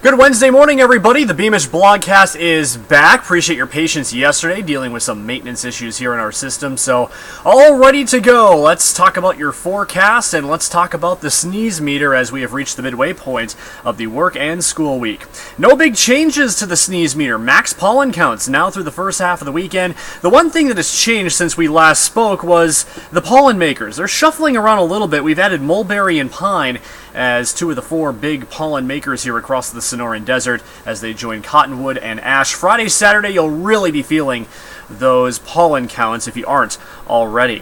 Good Wednesday morning, everybody. The Beamish Blogcast is back. Appreciate your patience yesterday, dealing with some maintenance issues here in our system. So, all ready to go. Let's talk about your forecast, and let's talk about the Snee Meter as we have reached the midway point of the work and school week. No big changes to the Snee Meter. Max pollen counts now through the first half of the weekend. The one thing that has changed since we last spoke was the pollen makers. They're shuffling around a little bit. We've added mulberry and pine as two of the four big pollen makers here across the Sonoran Desert as they join cottonwood and ash. Friday, Saturday, you'll really be feeling those pollen counts if you aren't already.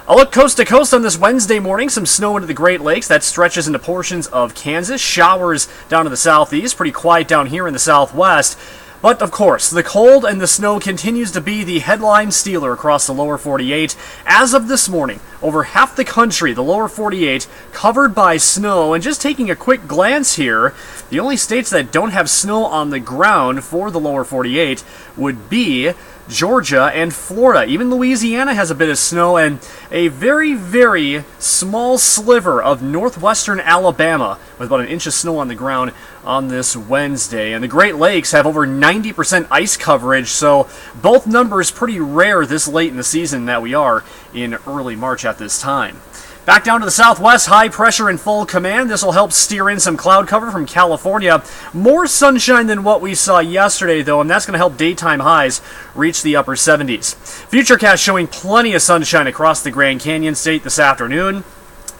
I'll look coast to coast on this Wednesday morning. Some snow into the Great Lakes. That stretches into portions of Kansas. Showers down to the southeast. Pretty quiet down here in the southwest. But, of course, the cold and the snow continues to be the headline stealer across the lower 48. As of this morning, over half the country, the lower 48, covered by snow. And just taking a quick glance here, the only states that don't have snow on the ground for the lower 48 would be Georgia and Florida. Even Louisiana has a bit of snow, and a very, very small sliver of northwestern Alabama with about an inch of snow on the ground on this Wednesday. And the Great Lakes have over 90% ice coverage, so both numbers pretty rare this late in the season that we are in early March at this time. Back down to the southwest, high pressure in full command. This will help steer in some cloud cover from California. More sunshine than what we saw yesterday, though, and that's going to help daytime highs reach the upper 70s. Futurecast showing plenty of sunshine across the Grand Canyon State this afternoon.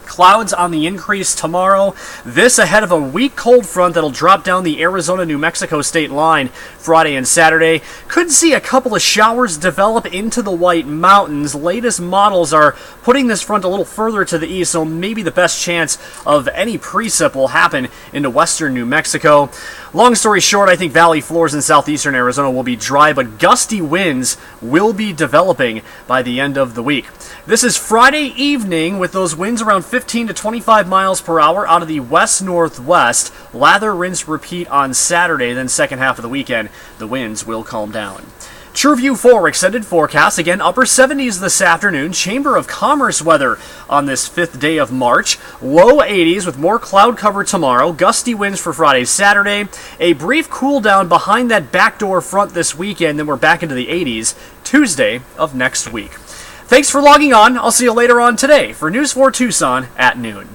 Clouds on the increase tomorrow. This ahead of a weak cold front that'll drop down the Arizona-New Mexico state line Friday and Saturday. Could see a couple of showers develop into the White Mountains. Latest models are putting this front a little further to the east, so maybe the best chance of any precip will happen into western New Mexico. Long story short, I think valley floors in southeastern Arizona will be dry, but gusty winds will be developing by the end of the week. This is Friday evening with those winds around 15 to 25 miles per hour out of the west-northwest. Lather, rinse, repeat on Saturday, then second half of the weekend, the winds will calm down. TrueView 4 extended forecast, again upper 70s this afternoon. Chamber of Commerce weather on this 5th day of March. Low 80s with more cloud cover tomorrow. Gusty winds for Friday, Saturday. A brief cool down behind that backdoor front this weekend, then we're back into the 80s Tuesday of next week. Thanks for logging on. I'll see you later on today for News 4 Tucson at noon.